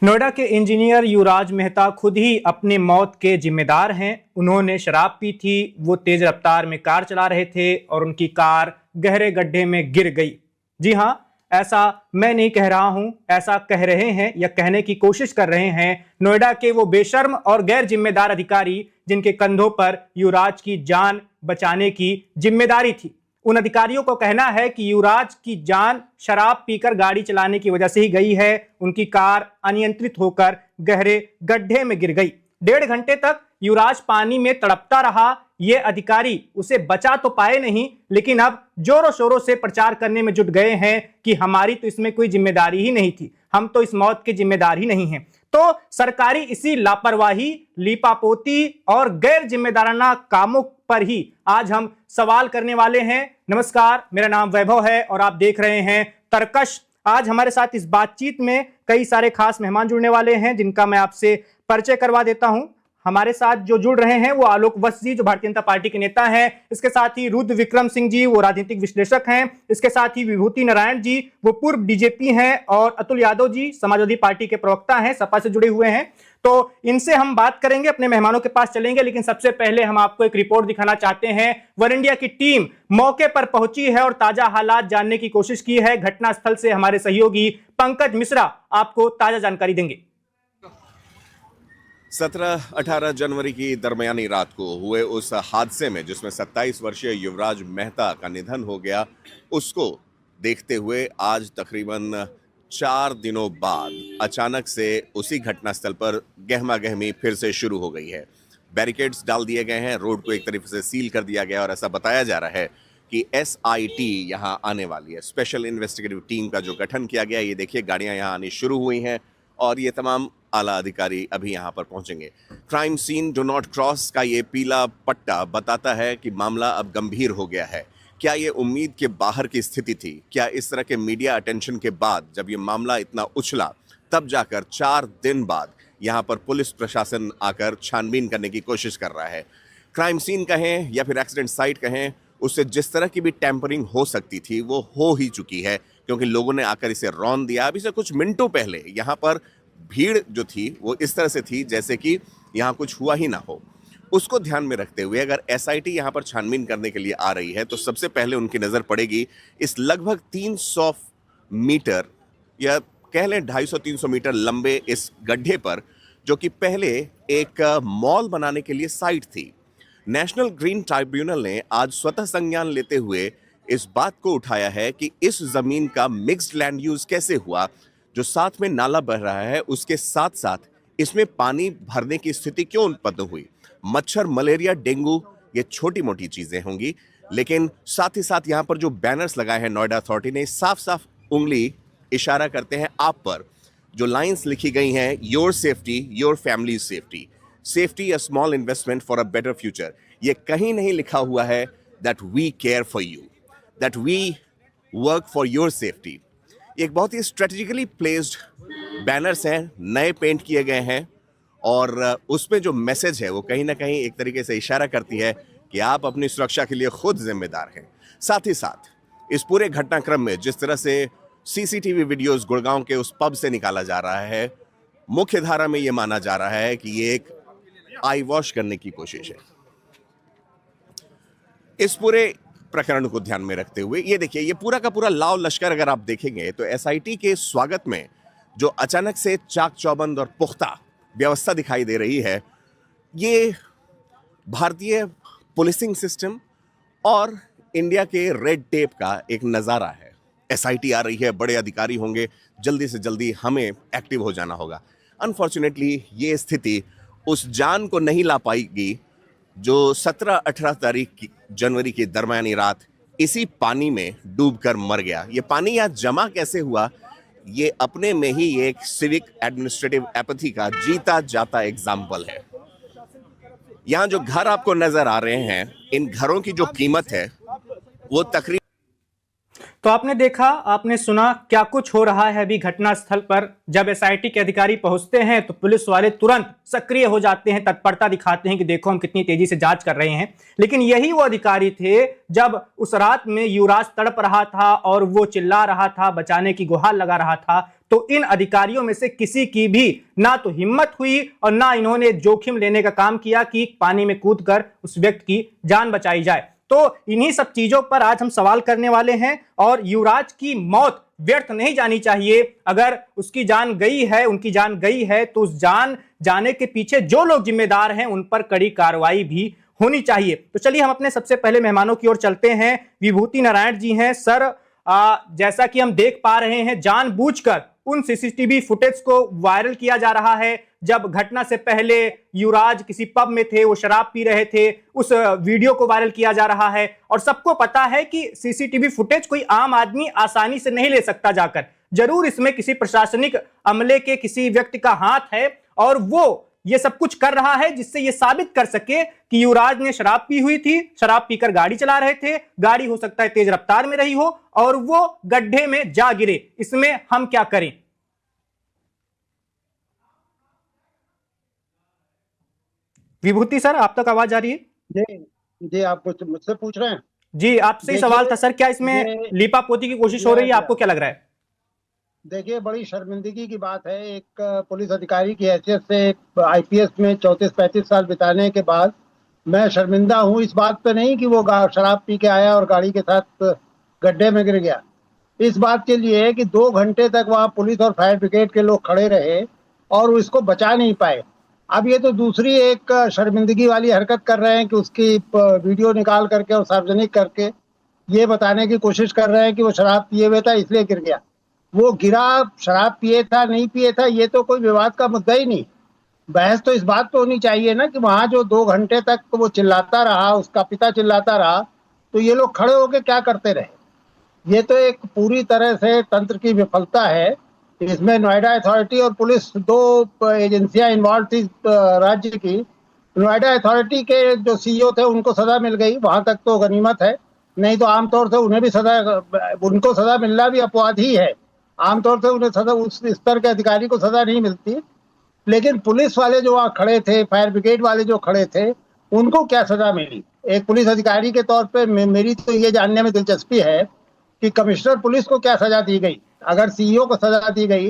नोएडा के इंजीनियर युवराज मेहता खुद ही अपने मौत के जिम्मेदार हैं। उन्होंने शराब पी थी, वो तेज रफ्तार में कार चला रहे थे और उनकी कार गहरे गड्ढे में गिर गई। जी हां, ऐसा मैं नहीं कह रहा हूं, ऐसा कह रहे हैं या कहने की कोशिश कर रहे हैं नोएडा के वो बेशर्म और गैर जिम्मेदार अधिकारी जिनके कंधों पर युवराज की जान बचाने की जिम्मेदारी थी। उन अधिकारियों को कहना है कि युवराज की जान शराब पीकर गाड़ी चलाने की वजह से ही गई है। उनकी कार अनियंत्रित होकर गहरे गड्ढे में गिर गई। 1.5 घंटे तक युवराज पानी में तड़पता रहा। ये अधिकारी उसे बचा तो पाए नहीं, लेकिन अब जोरों शोरों से प्रचार करने में जुट गए हैं कि हमारी तो इसमें कोई जिम्मेदारी ही नहीं थी, हम तो इस मौत के जिम्मेदार ही नहीं हैं। तो सरकारी इसी लापरवाही, लीपापोती और गैर जिम्मेदाराना कामों पर ही आज हम सवाल करने वाले हैं। नमस्कार, मेरा नाम वैभव है और आप देख रहे हैं तरकश। आज हमारे साथ इस बातचीत में कई सारे खास मेहमान जुड़ने वाले हैं, जिनका मैं आपसे परिचय करवा देता हूं। हमारे साथ जो जुड़ रहे हैं वो आलोक वत्स जी, जो भारतीय जनता पार्टी के नेता हैं। इसके साथ ही रुद्र विक्रम सिंह जी, वो राजनीतिक विश्लेषक हैं। इसके साथ ही विभूति नारायण जी, वो पूर्व डीजीपी हैं। और अतुल यादव जी, समाजवादी पार्टी के प्रवक्ता हैं, सपा से जुड़े हुए हैं। तो इनसे हम बात करेंगे, अपने मेहमानों के पास चलेंगे, लेकिन सबसे पहले हम आपको एक रिपोर्ट दिखाना चाहते हैं। वन इंडिया की टीम मौके पर पहुंची है और ताजा हालात जानने की कोशिश की है। घटनास्थल से हमारे सहयोगी पंकज मिश्रा आपको ताजा जानकारी देंगे। 17-18 जनवरी की दरमियानी रात को हुए उस हादसे में जिसमें 27 वर्षीय युवराज मेहता का निधन हो गया, उसको देखते हुए आज तकरीबन 4 दिनों बाद अचानक से उसी घटनास्थल पर गहमा गहमी फिर से शुरू हो गई है। बैरिकेड्स डाल दिए गए हैं, रोड को एक तरीके से सील कर दिया गया और ऐसा बताया जा रहा है कि SIT यहाँ आने वाली है। स्पेशल इन्वेस्टिगेटिव टीम का जो गठन किया गया, ये देखिए गाड़ियाँ यहाँ आनी शुरू हुई हैं और ये तमाम आला अधिकारी अभी यहाँ पर पहुंचेंगे। Crime scene do not cross का ये पीला पट्टा बताता है कि मामला अब गंभीर हो गया है। क्या ये उम्मीद के बाहर की स्थिति थी? क्या इस तरह के मीडिया अटेंशन के बाद जब ये मामला इतना उछला, तब जाकर 4 दिन बाद यहाँ पर पुलिस प्रशासन आकर छानबीन करने की कोशिश कर रहा है? क्राइम सीन कहें या फिर एक्सीडेंट साइट कहें, उससे जिस तरह की भी टेम्परिंग हो सकती थी वो हो ही चुकी है, क्योंकि लोगों ने आकर इसे रौंद दिया। अभी से कुछ मिनटों पहले यहाँ पर भीड़ जो थी वो इस तरह से थी जैसे कि यहाँ कुछ हुआ ही ना हो। उसको ध्यान में रखते हुए अगर SIT यहाँ पर छानबीन करने के लिए आ रही है तो सबसे पहले उनकी नज़र पड़ेगी इस लगभग 300 मीटर या कह लें 250-300 मीटर लंबे इस गड्ढे पर, जो कि पहले एक मॉल बनाने के लिए साइट थी। नेशनल ग्रीन ट्राइब्यूनल ने आज स्वतः संज्ञान लेते हुए इस बात को उठाया है कि इस जमीन का मिक्स्ड लैंड यूज कैसे हुआ। जो साथ में नाला बह रहा है उसके साथ साथ इसमें पानी भरने की स्थिति क्यों उत्पन्न हुई। मच्छर, मलेरिया, डेंगू ये छोटी मोटी चीजें होंगी, लेकिन साथ ही साथ यहाँ पर जो बैनर्स लगाए हैं नोएडा अथॉरिटी ने, साफ साफ उंगली इशारा करते हैं आप पर। जो लाइंस लिखी गई हैं, your safety your family safety, safety a small investment for a better future, ये कहीं नहीं लिखा हुआ है that we care for you, that we work for your safety. एक बहुत ही स्ट्रेटेजिकली प्लेस्ड बैनर्स हैं, नए पेंट किए गए हैं और उसमें जो मैसेज है वो कहीं ना कहीं एक तरीके से इशारा करती है कि आप अपनी सुरक्षा के लिए खुद जिम्मेदार हैं। साथ ही साथ इस पूरे घटनाक्रम में जिस तरह से CCTV वीडियोस गुड़गांव के उस पब से निकाला जा रहा है, मुख्य धारा में ये माना जा रहा है कि ये एक आई वॉश करने की कोशिश है। इस पूरे प्रकरण को ध्यान में रखते हुए ये देखिए, ये पूरा का पूरा लाव लश्कर अगर आप देखेंगे तो SIT के स्वागत में जो अचानक से चाक चौबंद और पुख्ता व्यवस्था दिखाई दे रही है, ये भारतीय पुलिसिंग सिस्टम और इंडिया के रेड टेप का एक नज़ारा है। SIT आ रही है, बड़े अधिकारी होंगे, जल्दी से जल्दी हमें एक्टिव हो जाना होगा। अनफॉर्चुनेटली ये स्थिति उस जान को नहीं ला पाएगी जो 17-18 जनवरी की दरमियानी रात इसी पानी में डूबकर मर गया। ये पानी यहाँ जमा कैसे हुआ, ये अपने में ही एक सिविक एडमिनिस्ट्रेटिव एपैथी का जीता जाता एग्जाम्पल है। यहाँ जो घर आपको नजर आ रहे हैं, इन घरों की जो कीमत है वो तकरीबन। तो आपने देखा, आपने सुना क्या कुछ हो रहा है अभी घटनास्थल पर। जब SIT के अधिकारी पहुंचते हैं तो पुलिस वाले तुरंत सक्रिय हो जाते हैं, तत्परता दिखाते हैं कि देखो हम कितनी तेजी से जांच कर रहे हैं। लेकिन यही वो अधिकारी थे जब उस रात में युवराज तड़प रहा था और वो चिल्ला रहा था, बचाने की गुहार लगा रहा था, तो इन अधिकारियों में से किसी की भी ना तो हिम्मत हुई और ना इन्होंने जोखिम लेने का काम किया कि पानी में कूदकर उस व्यक्ति की जान बचाई जाए। तो इन्हीं सब चीजों पर आज हम सवाल करने वाले हैं और युवराज की मौत व्यर्थ नहीं जानी चाहिए। अगर उसकी जान गई है, उनकी जान गई है, तो उस जान जाने के पीछे जो लोग जिम्मेदार हैं उन पर कड़ी कार्रवाई भी होनी चाहिए। तो चलिए हम अपने सबसे पहले मेहमानों की ओर चलते हैं। विभूति नारायण जी हैं। सर, जैसा कि हम देख पा रहे हैं, जानबूझकर उन सीसीटीवी फुटेज को वायरल किया जा रहा है। जब घटना से पहले युवराज किसी पब में थे, वो शराब पी रहे थे, उस वीडियो को वायरल किया जा रहा है और सबको पता है कि सीसीटीवी फुटेज कोई आम आदमी आसानी से नहीं ले सकता जाकर। जरूर इसमें किसी प्रशासनिक अमले के किसी व्यक्ति का हाथ है और वो ये सब कुछ कर रहा है जिससे ये साबित कर सके कि युवराज ने शराब पी हुई थी, शराब पीकर गाड़ी चला रहे थे, गाड़ी हो सकता है तेज रफ्तार में रही हो और वो गड्ढे में जा गिरे। इसमें हम क्या करें? विभूति सर, आप तक आवाज आ रही है? जी जी, आप मुझसे पूछ रहे हैं? जी, आपसे ही सवाल था सर। क्या इसमें लीपापोती की कोशिश हो रही है? आपको क्या लग रहा है? देखिए, बड़ी शर्मिंदगी की बात है। एक पुलिस अधिकारी की हैसियत से आईपीएस में 34-35 साल बिताने के बाद मैं शर्मिंदा हूँ इस बात पे नहीं कि वो शराब पी के आया और गाड़ी के साथ गड्ढे में गिर गया। इस बात के लिए कि 2 घंटे तक वहाँ पुलिस और फायर ब्रिगेड के लोग खड़े रहे और इसको बचा नहीं पाए। अब ये तो दूसरी एक शर्मिंदगी वाली हरकत कर रहे हैं कि उसकी वीडियो निकाल करके और सार्वजनिक करके ये बताने की कोशिश कर रहे हैं कि वो शराब पिए हुए था इसलिए गिर गया। वो गिरा, शराब पिए था नहीं पिए था, ये तो कोई विवाद का मुद्दा ही नहीं। बहस तो इस बात पे होनी चाहिए ना कि वहाँ जो 2 घंटे तक वो चिल्लाता रहा, उसका पिता चिल्लाता रहा, तो ये लोग खड़े होके क्या करते रहे। ये तो एक पूरी तरह से तंत्र की विफलता है। इसमें नोएडा अथॉरिटी और पुलिस 2 एजेंसियां इन्वॉल्व थी राज्य की। नोएडा अथॉरिटी के जो सीईओ थे उनको सजा मिल गई, वहां तक तो गनीमत है, नहीं तो आमतौर से उन्हें भी उनको सजा मिलना भी अपवाद ही है। आमतौर से उन्हें सजा, उस स्तर के अधिकारी को सजा नहीं मिलती। लेकिन पुलिस वाले जो वहाँ खड़े थे, फायर ब्रिगेड वाले जो खड़े थे, उनको क्या सजा मिली? एक पुलिस अधिकारी के तौर पे मेरी तो ये जानने में दिलचस्पी है कि कमिश्नर पुलिस को क्या सजा दी गई। अगर सीईओ को सजा दी गई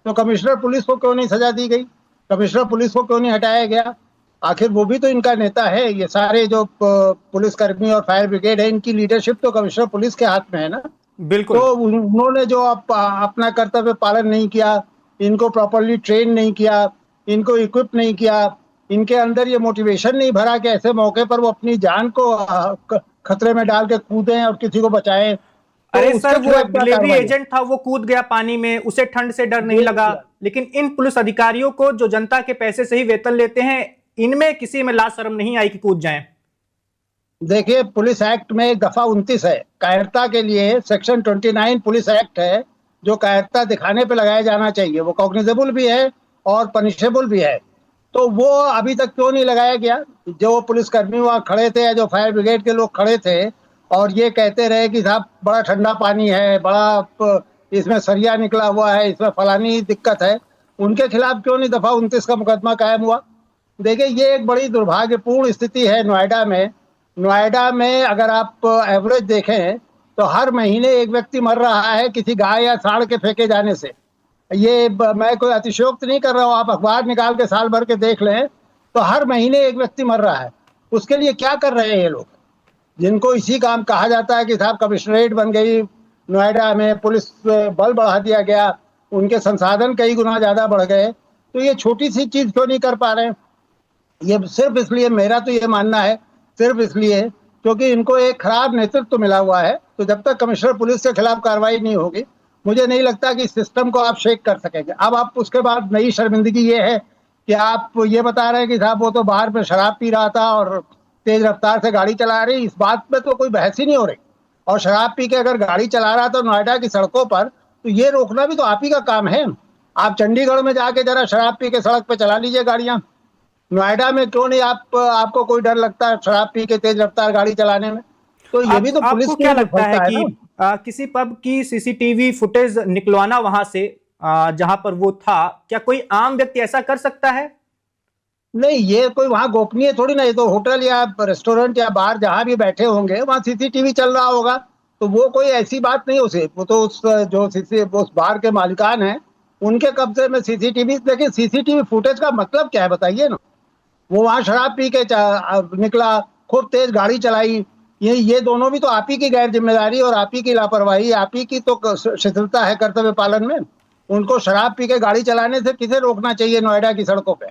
तो कमिश्नर पुलिस को क्यों नहीं सजा दी गई? कमिश्नर पुलिस को क्यों नहीं हटाया गया? आखिर वो भी तो इनका नेता है। ये सारे जो पुलिसकर्मी और फायर ब्रिगेड है, इनकी लीडरशिप तो कमिश्नर पुलिस के हाथ में है ना। बिल्कुल। तो उन्होंने जो अपना कर्तव्य पालन नहीं किया, इनको प्रॉपर्ली ट्रेन नहीं किया, इनको इक्विप नहीं किया, इनके अंदर ये मोटिवेशन नहीं भरा कि ऐसे मौके पर वो अपनी जान को खतरे में डाल के कूदें और किसी को बचाएं। अरे सर, वो डिलीवरी एजेंट था, वो कूद गया पानी में, उसे ठंड से डर नहीं लगा। लेकिन इन पुलिस अधिकारियों को जो जनता के पैसे से ही वेतन लेते हैं, इनमें किसी में लाज शर्म नहीं आई कि कूद जाएं। देखिए, पुलिस एक्ट में एक दफा 29 है कायरता के लिए। सेक्शन 29 पुलिस एक्ट है जो कायरता दिखाने पे लगाया जाना चाहिए। वो कॉग्निजेबल भी है और पनिशेबल भी है। तो वो अभी तक क्यों नहीं लगाया गया? जो पुलिसकर्मी वहाँ खड़े थे या जो फायर ब्रिगेड के लोग खड़े थे और ये कहते रहे कि साहब बड़ा ठंडा पानी है, बड़ा इसमें सरिया निकला हुआ है, इसमें फलानी दिक्कत है, उनके खिलाफ क्यों नहीं दफा 29 का मुकदमा कायम हुआ? देखिए, ये एक बड़ी दुर्भाग्यपूर्ण स्थिति है नोएडा में। नोएडा में अगर आप एवरेज देखें तो हर महीने एक व्यक्ति मर रहा है किसी गाय या सांड के फेंके जाने से। ये मैं कोई अतिशयोक्ति नहीं कर रहा हूँ, आप अखबार निकाल के साल भर के देख लें तो हर महीने एक व्यक्ति मर रहा है। उसके लिए क्या कर रहे हैं ये लोग, जिनको इसी काम कहा जाता है कि साहब कमिश्नरेट बन गई नोएडा में, पुलिस बल बढ़ा दिया गया, उनके संसाधन कई गुना ज़्यादा बढ़ गए, तो ये छोटी सी चीज़ क्यों नहीं कर पा रहे हैं? ये सिर्फ इसलिए, मेरा तो ये मानना है, सिर्फ इसलिए क्योंकि इनको एक खराब नेतृत्व मिला हुआ है। तो जब तक कमिश्नर पुलिस के खिलाफ कार्रवाई नहीं होगी, मुझे नहीं लगता कि इस सिस्टम को आप शेक कर सकेंगे। अब आप उसके बाद नई शर्मिंदगी ये है कि आप ये बता रहे हैं कि साहब वो तो बाहर में शराब पी रहा था और तेज रफ्तार से गाड़ी चला रही। इस बात पे तो कोई बहस ही नहीं हो रही। और शराब पी के अगर गाड़ी चला रहा तो नोएडा की सड़कों पर, तो ये रोकना भी तो आप ही का काम है। आप चंडीगढ़ में जाके जरा शराब पी के सड़क पे चला लीजिए गाड़ियां। नोएडा में क्यों नहीं आपको कोई डर लगता है शराब पी के तेज रफ्तार गाड़ी चलाने में? तो ये भी तो पुलिस को क्या लगता है कि किसी पब की सीसीटीवी फुटेज निकलवाना वहां से जहां पर वो था, क्या कोई आम व्यक्ति ऐसा कर सकता है? नहीं, ये कोई वहां गोपनीय थोड़ी ना, ये तो होटल या रेस्टोरेंट या बार जहां भी बैठे होंगे वहां सीसीटीवी चल रहा होगा। तो वो कोई ऐसी बात नहीं, उसे वो तो उस बार के मालिकान हैं, उनके कब्जे में सीसीटीवी, देखिए सीसीटीवी फुटेज का मतलब क्या है बताइए ना। वो वहां शराब पी के निकला, खूब तेज गाड़ी चलाई। ये दोनों भी तो आप ही की गैर जिम्मेदारी और आप ही की लापरवाही, आप ही की तो शिथिलता है कर्तव्य पालन में। उनको शराब पी के गाड़ी चलाने से किसे रोकना चाहिए नोएडा की सड़कों पे।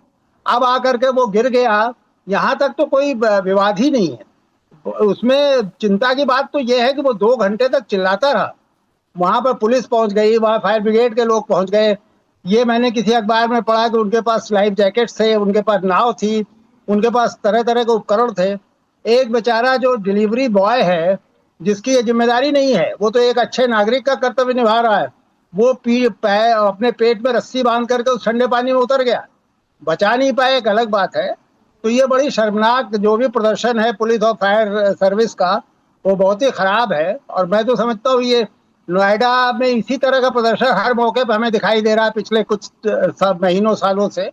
अब आकर के वो गिर गया, यहाँ तक तो कोई विवाद ही नहीं है। उसमें चिंता की बात तो ये है कि वो 2 घंटे तक चिल्लाता रहा। वहां पर पुलिस पहुंच गई, वहां फायर ब्रिगेड के लोग पहुंच गए। ये मैंने किसी अखबार में पढ़ा कि उनके पास लाइफ जैकेट्स थे, उनके पास नाव थी, उनके पास तरह तरह के उपकरण थे। एक बेचारा जो डिलीवरी बॉय है, जिसकी ये जिम्मेदारी नहीं है, वो तो एक अच्छे नागरिक का कर्तव्य निभा रहा है, वो अपने पेट में रस्सी बांध करके उस ठंडे पानी में उतर गया। बचा नहीं पाए, एक अलग बात है। तो ये बड़ी शर्मनाक जो भी प्रदर्शन है पुलिस और फायर सर्विस का, वो बहुत ही खराब है। और मैं तो समझता हूँ ये नोएडा में इसी तरह का प्रदर्शन हर मौके पर हमें दिखाई दे रहा है पिछले कुछ महीनों सालों से।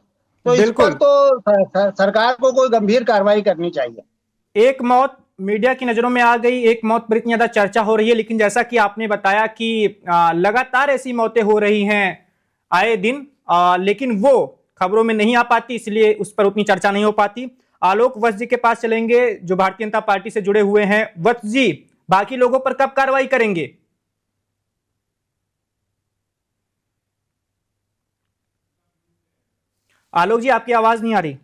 तो इस पर बिल्कुल। तो सरकार को कोई गंभीर कार्रवाई करनी चाहिए। एक मौत मीडिया की नजरों में आ गई, एक मौत पर इतनी ज्यादा चर्चा हो रही है, लेकिन जैसा कि आपने बताया कि लगातार ऐसी मौतें हो रही हैं आए दिन, लेकिन वो खबरों में नहीं आ पाती, इसलिए उस पर उतनी चर्चा नहीं हो पाती। आलोक वत्स जी के पास चलेंगे जो भारतीय जनता पार्टी से जुड़े हुए हैं। वत्स जी, बाकी लोगों पर कब कार्रवाई करेंगे? आलोक जी, आपकी आवाज नहीं आ रही।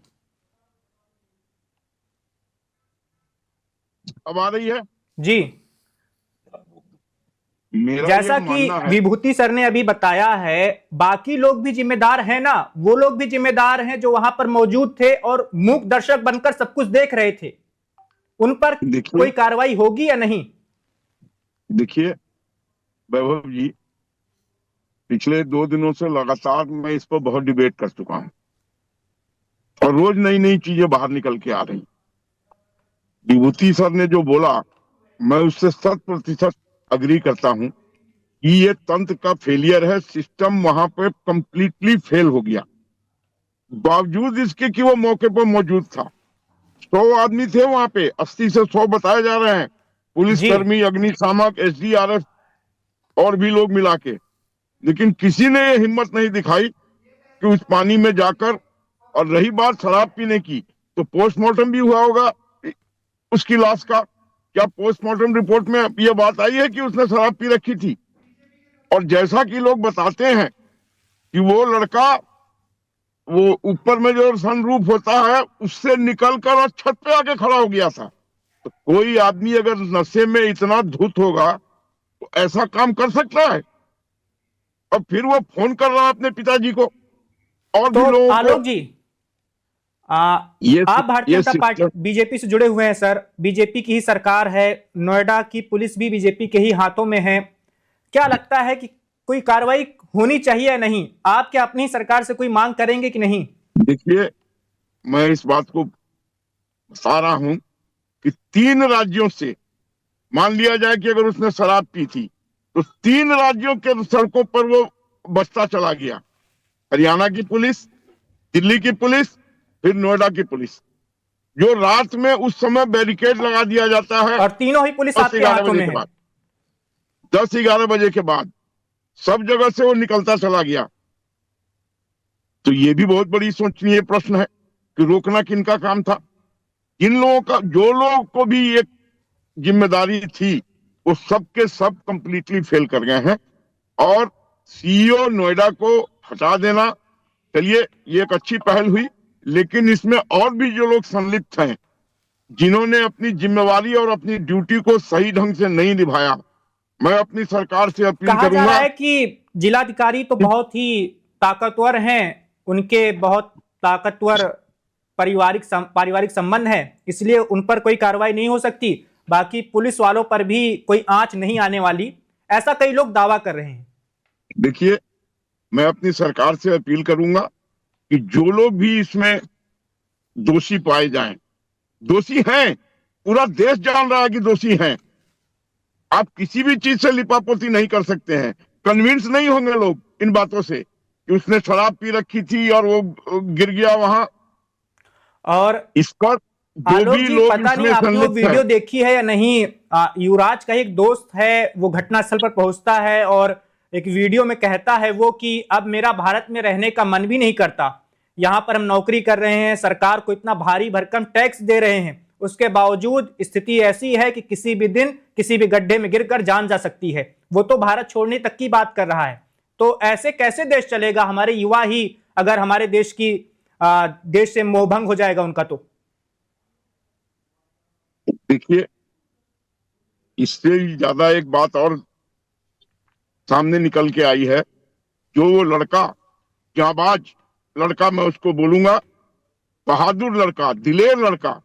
अब आ रही है जी, मेरा जैसा ये कि मानना है। विभूति सर ने अभी बताया है, बाकी लोग भी जिम्मेदार हैं ना, वो लोग भी जिम्मेदार हैं जो वहां पर मौजूद थे और मूक दर्शक बनकर सब कुछ देख रहे थे। उन पर कोई कार्रवाई होगी या नहीं? देखिए वैभव जी, पिछले 2 दिनों से लगातार मैं इस पर बहुत डिबेट कर चुका हूं और रोज नई नई चीजें बाहर निकल के आ रही। विभूति सर ने जो बोला, मैं उससे 100% अग्री करता हूं कि ये तंत्र का फेलियर है। सिस्टम वहां पे कंप्लीटली फेल हो गया, बावजूद इसके कि वो मौके पर मौजूद था। 100 आदमी थे वहां पे, 80 से 100 बताए जा रहे हैं, पुलिसकर्मी, अग्निशामक, एसडीआरएफ और भी लोग मिला के। लेकिन किसी ने ये हिम्मत नहीं दिखाई कि उस पानी में जाकर, और रही बात शराब पीने की, तो पोस्टमार्टम भी हुआ होगा उसकी लाश का। क्या पोस्टमार्टम रिपोर्ट में यह बात आई है कि उसने शराब पी रखी थी? और जैसा कि लोग बताते हैं कि वो लड़का, वो ऊपर में जो सनरूफ होता है उससे निकलकर और छत पे आके खड़ा हो गया था। तो कोई आदमी अगर नशे में इतना धुत होगा तो ऐसा काम कर सकता है? और फिर वो फोन कर रहा है अपने पिताजी को और तो भी लोगों आलोक को। जी, ये आप Bharatiya Janata party system, BJP से जुड़े हुए हैं सर, बीजेपी की ही सरकार है, नोएडा की पुलिस भी बीजेपी के ही हाथों में है। क्या लगता है कि कोई कार्रवाई होनी चाहिए या नहीं? आप क्या अपनी सरकार से कोई मांग करेंगे कि नहीं? देखिए मैं इस बात को बता रहा हूं कि 3 राज्यों से, मान लिया जाए कि अगर उसने शराब पी थी, तो 3 राज्यों के सड़कों पर वो बसता चला गया। हरियाणा की पुलिस, दिल्ली की पुलिस, फिर नोएडा की पुलिस। जो रात में उस समय बैरिकेड लगा दिया जाता है, और तीनों ही पुलिस आपके 10-11 हाथों बजे में के है। बाद, 10-11 बजे के बाद सब जगह से वो निकलता चला गया। तो ये भी बहुत बड़ी सोचनीय प्रश्न है कि रोकना किनका काम था? इन लोगों का, जो लोगों को भी एक जिम्मेदारी थी, वो सब के सब कंप्लीटली फेल कर गए हैं। और सीईओ नोएडा को हटा देना, चलिए ये एक अच्छी पहल हुई, लेकिन इसमें और भी जो लोग संलिप्त हैं, जिन्होंने अपनी जिम्मेवारी और अपनी ड्यूटी को सही ढंग से नहीं निभाया, मैं अपनी सरकार से अपील कहा जा रहा करूंगा। है कि जिलाधिकारी तो बहुत ही ताकतवर हैं, उनके बहुत ताकतवर पारिवारिक संबंध है, इसलिए उन पर कोई कार्रवाई नहीं हो सकती, बाकी पुलिस वालों पर भी कोई आंच नहीं आने वाली, ऐसा कई लोग दावा कर रहे हैं। देखिए मैं अपनी सरकार से अपील करूंगा कि जो लोग भी इसमें दोषी पाए जाएं, दोषी हैं, पूरा देश जान रहा है कि दोषी हैं। आप किसी भी चीज से लिपापोती नहीं कर सकते हैं। कन्विंस नहीं होंगे लोग इन बातों से कि उसने शराब पी रखी थी और वो गिर गया वहां। और इस पर जो आलोक भी जी, लोग पता नहीं इसमें आपने वो संलिप्त वीडियो हैं, देखी है या नहीं, युवराज का एक दोस्त है, वो घटनास्थल पर पहुंचता है और एक वीडियो में कहता है वो कि अब मेरा भारत में रहने का मन भी नहीं करता, यहाँ पर हम नौकरी कर रहे हैं, सरकार को इतना भारी भरकम टैक्स दे रहे हैं, उसके बावजूद स्थिति ऐसी है कि किसी भी दिन किसी भी गड्ढे में गिरकर जान जा सकती है। वो तो भारत छोड़ने तक की बात कर रहा है। तो ऐसे कैसे देश चलेगा? हमारे युवा ही अगर हमारे देश से मोहभंग हो जाएगा उनका तो। देखिए, इससे ज्यादा एक बात और सामने निकल के आई है। जो वो लड़का, जाबाज लड़का, मैं उसको बोलूंगा बहादुर लड़का, दिलेर लड़का,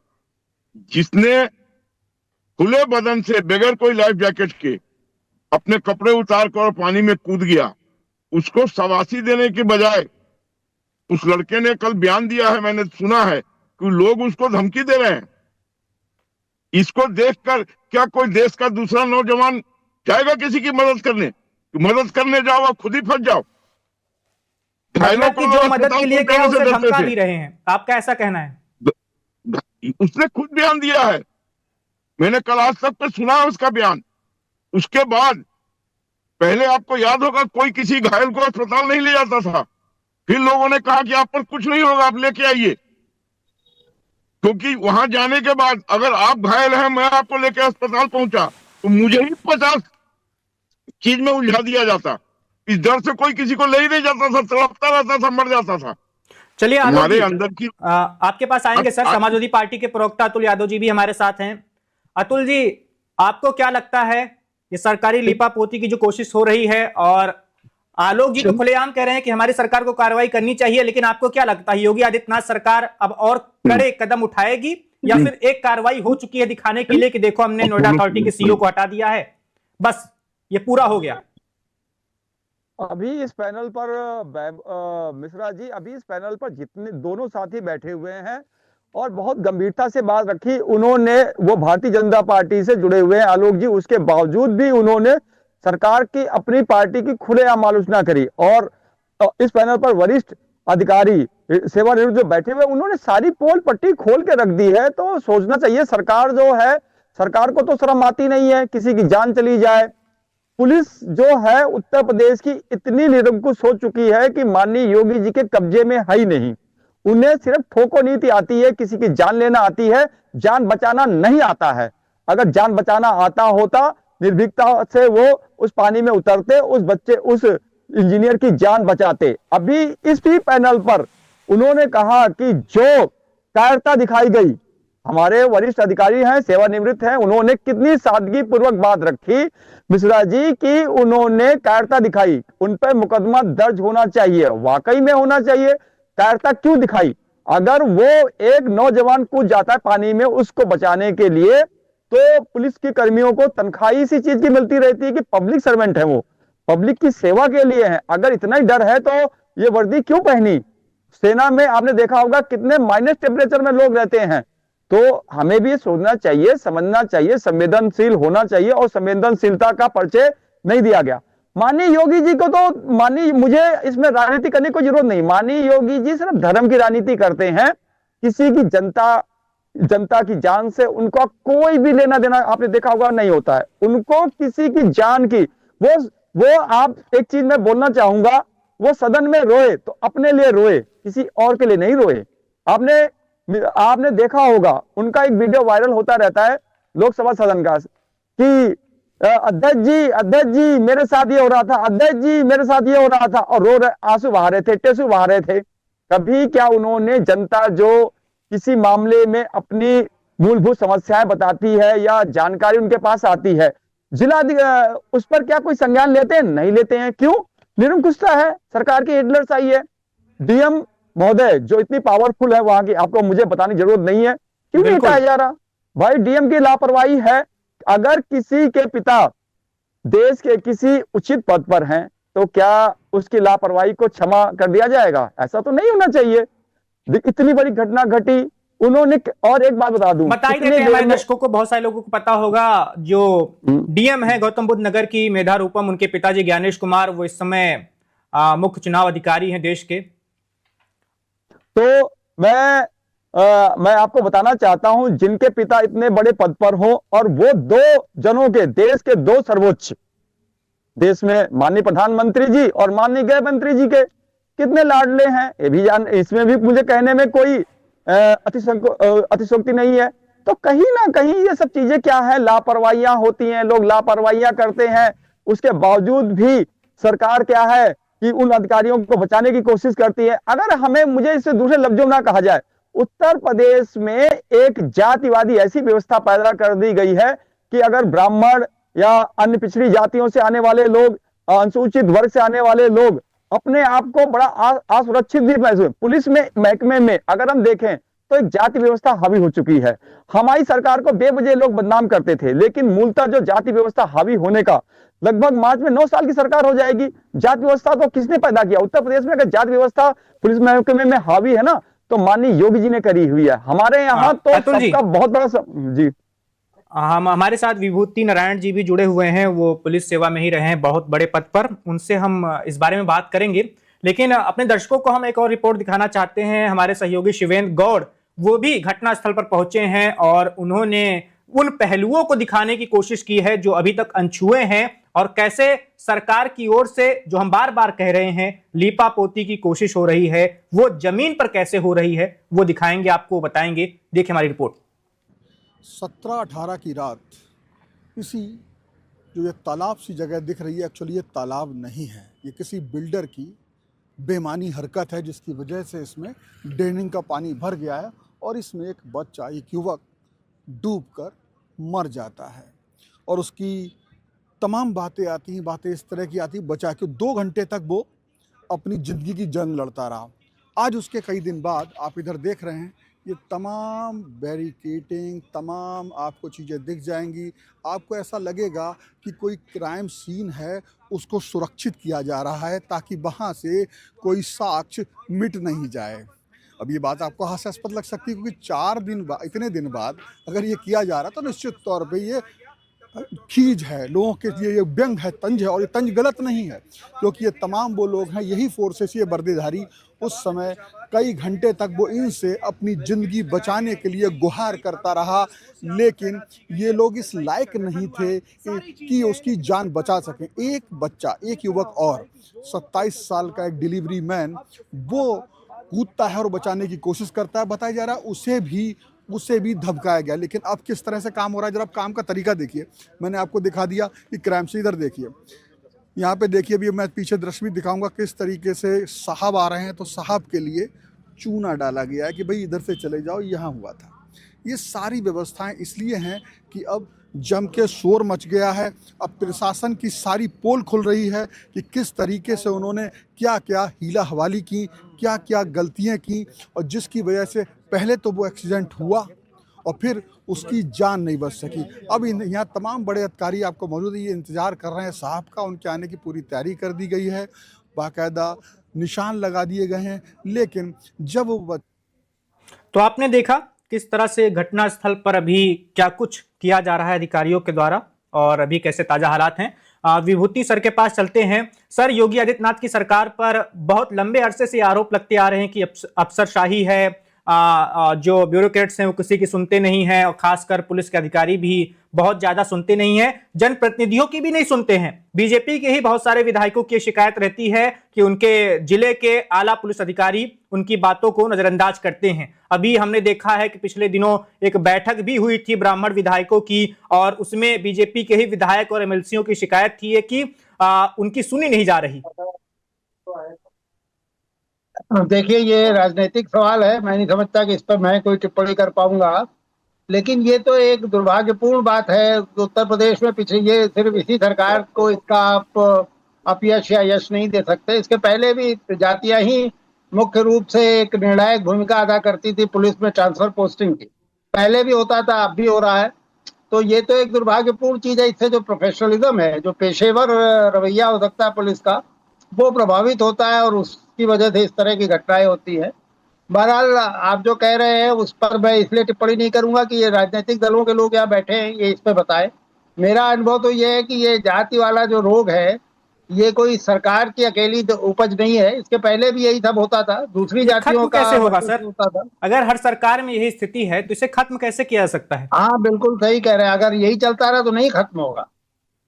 जिसने खुले बदन से बगैर कोई लाइफ जैकेट के अपने कपड़े उतार कर पानी में कूद गया, उसको शाबाशी देने के बजाय उस लड़के ने कल बयान दिया है, मैंने सुना है कि लोग उसको धमकी दे रहे हैं। इसको देखकर क्या कोई देश का दूसरा नौजवान जाएगा किसी की मदद करने? मदद करने जाओ और खुद ही फंस जाओ। मतलब कि जो मदद के लिए गया उसे धमका भी रहे हैं, आपका ऐसा कहना है? उसने खुद बयान दिया है, मैंने कल आज तक पे सुना है उसका बयान। उसके बाद पहले आपको याद होगा कोई किसी घायल को अस्पताल नहीं ले जाता था, फिर लोगों ने कहा कि आप पर कुछ नहीं होगा, आप लेके आइए। क्योंकि वहां जाने के बाद अगर आप घायल हैं, मैं आपको लेके अस्पताल पहुंचा तो मुझे ही 50 चीज में उलझा दिया जाता। इस डर से कोई किसी को ले ही नहीं जाता था, तड़पता रहता था, मर जाता था। चलिए हमारे अंदर की आपके पास आएंगे सर। समाजवादी पार्टी के प्रवक्ता अतुल यादव जी भी हमारे साथ हैं। अतुल जी, आपको क्या लगता है ये सरकारी लीपापोती की जो कोशिश हो रही है, और आलोक जी तो खुलेआम कह रहे हैं कि हमारी सरकार को कार्रवाई करनी चाहिए, लेकिन आपको क्या लगता है योगी आदित्यनाथ सरकार अब और कड़े कदम उठाएगी या फिर एक कार्रवाई हो चुकी है दिखाने के लिए कि देखो हमने नोएडा अथॉरिटी के सीईओ को हटा दिया है, बस ये पूरा हो गया? अभी इस पैनल पर मिश्रा जी, अभी इस पैनल पर जितने दोनों साथी बैठे हुए हैं और बहुत गंभीरता से बात रखी उन्होंने, वो भारतीय जनता पार्टी से जुड़े हुए हैं आलोक जी, उसके बावजूद भी उन्होंने सरकार की, अपनी पार्टी की खुलेआम आलोचना करी। और इस पैनल पर वरिष्ठ अधिकारी सेवानिवृत्त जो बैठे हुए, उन्होंने सारी पोल पट्टी खोल के रख दी है। तो सोचना चाहिए, सरकार जो है, सरकार को तो शर्म आती नहीं है किसी की जान चली जाए। पुलिस जो है उत्तर प्रदेश की इतनी निरंकुश हो चुकी है कि माननीय योगी जी के कब्जे में है ही नहीं। उन्हें सिर्फ ठोको नीति आती है, किसी की जान लेना आती है, जान बचाना नहीं आता है। अगर जान बचाना आता होता, निर्भीकता से वो उस पानी में उतरते, उस बच्चे, उस इंजीनियर की जान बचाते। अभी इस भी पैनल पर उन्होंने कहा कि जो कायरता दिखाई गई, हमारे वरिष्ठ अधिकारी हैं, सेवानिवृत्त हैं, उन्होंने कितनी सादगी पूर्वक बात रखी मिश्रा जी की, उन्होंने कायरता दिखाई, उन पर मुकदमा दर्ज होना चाहिए, वाकई में होना चाहिए। कायरता क्यों दिखाई? अगर वो एक नौजवान कूद जाता है पानी में उसको बचाने के लिए, तो पुलिस के कर्मियों को तनख्वाह इसी चीज की मिलती रहती है कि पब्लिक सर्वेंट है, वो पब्लिक की सेवा के लिए है। अगर इतना ही डर है तो ये वर्दी क्यों पहनी? सेना में आपने देखा होगा कितने माइनस टेम्परेचर में लोग रहते हैं। तो हमें भी सोचना चाहिए, समझना चाहिए, संवेदनशील होना चाहिए, और संवेदनशीलता का परिचय नहीं दिया गया। माननीय योगी जी को तो, माननीय, मुझे इसमें राजनीति करने की जरूरत नहीं, माननीय योगी जी सिर्फ धर्म की राजनीति करते हैं। किसी की जनता की जान से उनको कोई भी लेना देना, आपने देखा होगा, नहीं होता है। उनको किसी की जान की, वो आप एक चीज मैं बोलना चाहूंगा, वो सदन में रोए तो अपने लिए रोए, किसी और के लिए नहीं रोए। आपने देखा होगा, उनका एक वीडियो वायरल होता रहता है लोकसभा सदन का कि अध्यक्ष जी मेरे साथ ये हो रहा था, अध्यक्ष जी मेरे साथ ये हो रहा था, और आंसू बहा रहे थे, टेसू बहा रहे थे। कभी क्या उन्होंने, जनता जो किसी मामले में अपनी मूलभूत समस्याएं बताती है या जानकारी उनके पास आती है, जिला उस पर क्या कोई संज्ञान लेते हैं? नहीं लेते हैं। क्यों? निरंकुशता है, सरकार की हैंडलर्स है। डीएम महोदय जो इतनी पावरफुल है वहां की, आपको मुझे बताने की जरूरत नहीं है, क्यों नहीं हटाया जा रहा? भाई डीएम की लापरवाही है। अगर किसी के पिता देश के किसी उचित पद पर हैं तो क्या उसकी लापरवाही को क्षमा कर दिया जाएगा? ऐसा तो नहीं होना चाहिए। इतनी बड़ी घटना घटी, उन्होंने, और एक बात बता दूं, बताई देते हैं हमारे दर्शकों को, बहुत सारे लोगों को पता होगा, जो डीएम है गौतम बुद्ध नगर की मेधा रूपम, उनके पिताजी ज्ञानेश कुमार, वो इस समय मुख्य चुनाव अधिकारी हैं देश के। तो मैं आपको बताना चाहता हूं, जिनके पिता इतने बड़े पद पर हो और वो दो जनों के, देश के दो सर्वोच्च देश में माननीय प्रधानमंत्री जी और माननीय गृह मंत्री जी के कितने लाडले हैं, ये भी इसमें भी मुझे कहने में कोई अतिशयोक्ति नहीं है। तो कहीं ना कहीं ये सब चीजें क्या है, लापरवाहियां होती हैं, लोग लापरवाहियां करते हैं, उसके बावजूद भी सरकार क्या है कि उन अधिकारियों को बचाने की कोशिश करती है। अगर हमें, मुझे इससे दूसरे लफ्जों में कहा जाए, उत्तर प्रदेश में एक जातिवादी ऐसी व्यवस्था पैदा कर दी गई है कि अगर ब्राह्मण या अन्य पिछड़ी जातियों से आने वाले लोग, अनुसूचित वर्ग से आने वाले लोग अपने आप को बड़ा असुरक्षित भी महसूस, पुलिस में, महकमे में अगर हम देखें तो एक जाति व्यवस्था हावी हो चुकी है। हमारी सरकार को बेवजह लोग बदनाम करते थे, लेकिन मूलतः जो जाति व्यवस्था हावी होने का, लगभग मार्च में 9 साल की सरकार हो जाएगी। जाति व्यवस्था तो किसने पैदा किया? उत्तर प्रदेश में अगर जाति व्यवस्था पुलिस महकमे में हावी है ना, तो माननीय योगी जी ने करी हुई है। हमारे यहाँ तो सबका बहुत बड़ा जी। हम, हमारे साथ विभूति नारायण जी भी जुड़े हुए हैं, वो पुलिस सेवा में ही रहे हैं बहुत बड़े पद पर, उनसे हम इस बारे में बात करेंगे। लेकिन अपने दर्शकों को हम एक और रिपोर्ट दिखाना चाहते हैं। हमारे सहयोगी शिवेंद्र गौड़ वो भी घटनास्थल पर पहुंचे हैं और उन्होंने उन पहलुओं को दिखाने की कोशिश की है जो अभी तक अनछुए हैं, और कैसे सरकार की ओर से, जो हम बार बार कह रहे हैं, लीपापोती की कोशिश हो रही है, वो जमीन पर कैसे हो रही है वो दिखाएंगे, आपको बताएंगे। देखिए हमारी रिपोर्ट। 17-18 की रात इसी जो ये तालाब सी जगह दिख रही है, एक्चुअली ये तालाब नहीं है, ये किसी बिल्डर की बेईमानी हरकत है जिसकी वजह से इसमें ड्रेनिंग का पानी भर गया है और इसमें एक बच्चा, एक युवक डूबकर मर जाता है। और उसकी तमाम बातें आती हैं, बातें इस तरह की आती हैं, बचा के 2 घंटे तक वो अपनी ज़िंदगी की जंग लड़ता रहा। आज उसके कई दिन बाद आप इधर देख रहे हैं, ये तमाम बैरिकेडिंग, तमाम आपको चीज़ें दिख जाएंगी। आपको ऐसा लगेगा कि कोई क्राइम सीन है, उसको सुरक्षित किया जा रहा है ताकि वहाँ से कोई साक्ष्य मिट नहीं जाए। अब ये बात आपको हास्यास्पद लग सकती है, क्योंकि 4 दिन बाद, इतने दिन बाद अगर ये किया जा रहा तो निश्चित तौर पे ये खीज है, लोगों के लिए ये व्यंग है, तंज है। और ये तंज गलत नहीं है, क्योंकि ये तमाम वो लोग हैं, यही फोर्सेस, ये वर्दीधारी उस समय कई घंटे तक वो इनसे अपनी ज़िंदगी बचाने के लिए गुहार करता रहा, लेकिन ये लोग इस लायक नहीं थे कि उसकी जान बचा सकें। एक बच्चा, एक युवक और 27 साल का एक डिलीवरी मैन, वो कूदता है और बचाने की कोशिश करता है। बताया जा रहा है उसे भी धमकाया गया। लेकिन अब किस तरह से काम हो रहा है, जरा आप काम का तरीका देखिए। मैंने आपको दिखा दिया कि क्राइम से, इधर देखिए, यहाँ पे देखिए, अभी मैं पीछे दृश्य भी दिखाऊंगा किस तरीके से साहब आ रहे हैं, तो साहब के लिए चूना डाला गया है कि भाई इधर से चले जाओ, यहाँ हुआ था। ये सारी व्यवस्थाएं इसलिए हैं कि अब जम के शोर मच गया है। अब प्रशासन की सारी पोल खुल रही है कि किस तरीके से उन्होंने क्या क्या हीला हवाली की, क्या क्या गलतियां की, और जिसकी वजह से पहले तो वो एक्सीडेंट हुआ और फिर उसकी जान नहीं बच सकी। अब यहाँ तमाम बड़े अधिकारी आपको मौजूद है, ये इंतज़ार कर रहे हैं साहब का। उनके आने की पूरी तैयारी कर दी गई है, बाकायदा निशान लगा दिए गए हैं। लेकिन जब वो, तो आपने देखा किस तरह से घटनास्थल पर अभी क्या कुछ किया जा रहा है अधिकारियों के द्वारा, और अभी कैसे ताजा हालात हैं। विभूति सर के पास चलते हैं। सर, योगी आदित्यनाथ की सरकार पर बहुत लंबे अरसे से आरोप लगते आ रहे हैं कि अफसरशाही है, जो ब्यूरोक्रेट्स हैं वो किसी की सुनते नहीं हैं, और खासकर पुलिस के अधिकारी भी बहुत ज्यादा सुनते नहीं हैं, जनप्रतिनिधियों की भी नहीं सुनते हैं। बीजेपी के ही बहुत सारे विधायकों की शिकायत रहती है कि उनके जिले के आला पुलिस अधिकारी उनकी बातों को नजरअंदाज करते हैं। अभी हमने देखा है कि पिछले दिनों एक बैठक भी हुई थी ब्राह्मण विधायकों की, और उसमें बीजेपी के ही विधायक और एमएलसीओं की शिकायत थी कि उनकी सुनी नहीं जा रही। देखिए, ये राजनीतिक सवाल है, मैं नहीं समझता कि इस पर मैं कोई टिप्पणी कर पाऊंगा। लेकिन ये तो एक दुर्भाग्यपूर्ण बात है उत्तर प्रदेश में। पीछे ये सिर्फ इसी सरकार को इसका आप अपयश या यश नहीं दे सकते। इसके पहले भी जातियां ही मुख्य रूप से एक निर्णायक भूमिका अदा करती थी पुलिस में ट्रांसफर पोस्टिंग की। पहले भी होता था, अब भी हो रहा है। तो ये तो एक दुर्भाग्यपूर्ण चीज है। इससे जो प्रोफेशनलिज्म है, जो पेशेवर रवैया हो सकता है पुलिस का, वो प्रभावित होता है, और उसकी वजह से इस तरह की घटनाएं होती हैं। बहरहाल, आप जो कह रहे हैं उस पर मैं इसलिए टिप्पणी नहीं करूंगा कि ये राजनीतिक दलों के लोग यहाँ बैठे हैं, ये इस पे बताएं। मेरा अनुभव तो ये है कि ये जाति वाला जो रोग है, ये कोई सरकार की अकेली उपज नहीं है। इसके पहले भी यही सब होता था, दूसरी जातियों का कैसे होगा सर? होता था। अगर हर सरकार में यही स्थिति है तो इसे खत्म कैसे किया जा सकता है? हाँ, बिल्कुल सही कह रहे हैं। अगर यही चलता रहा तो नहीं खत्म होगा।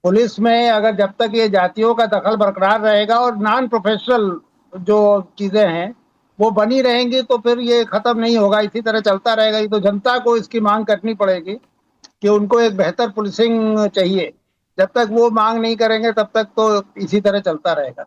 पुलिस में अगर जब तक ये जातियों का दखल बरकरार रहेगा और नॉन प्रोफेशनल जो चीजें हैं वो बनी रहेंगी तो फिर ये खत्म नहीं होगा, इसी तरह चलता रहेगा। ये तो जनता को इसकी मांग करनी पड़ेगी कि उनको एक बेहतर पुलिसिंग चाहिए। जब तक वो मांग नहीं करेंगे तब तक तो इसी तरह चलता रहेगा।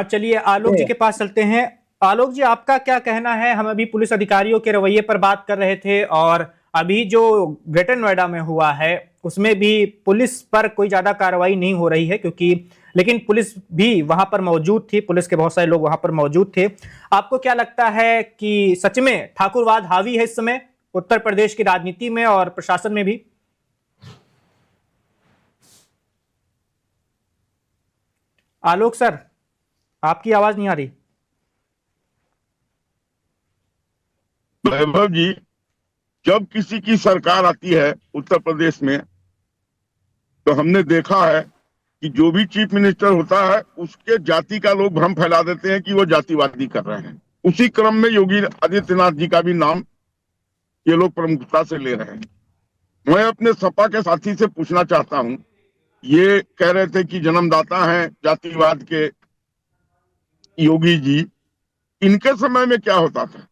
चलिए आलोक जी के पास चलते हैं। आलोक जी, आपका क्या कहना है? हम अभी पुलिस अधिकारियों के रवैये पर बात कर रहे थे और अभी जो ग्रेटर नोएडा में हुआ है उसमें भी पुलिस पर कोई ज्यादा कार्रवाई नहीं हो रही है, क्योंकि लेकिन पुलिस भी वहां पर मौजूद थी, पुलिस के बहुत सारे लोग वहां पर मौजूद थे। आपको क्या लगता है कि सच में ठाकुरवाद हावी है इस समय उत्तर प्रदेश की राजनीति में और प्रशासन में भी? आलोक सर, आपकी आवाज नहीं आ रही। वैभव जी, जब किसी की सरकार आती है उत्तर प्रदेश में तो हमने देखा है कि जो भी चीफ मिनिस्टर होता है उसके जाति का लोग भ्रम फैला देते हैं कि वो जातिवादी कर रहे हैं। उसी क्रम में योगी आदित्यनाथ जी का भी नाम ये लोग प्रमुखता से ले रहे हैं। मैं अपने सपा के साथी से पूछना चाहता हूं, ये कह रहे थे कि जन्मदाता हैं जातिवाद के योगी जी, इनके समय में क्या होता था?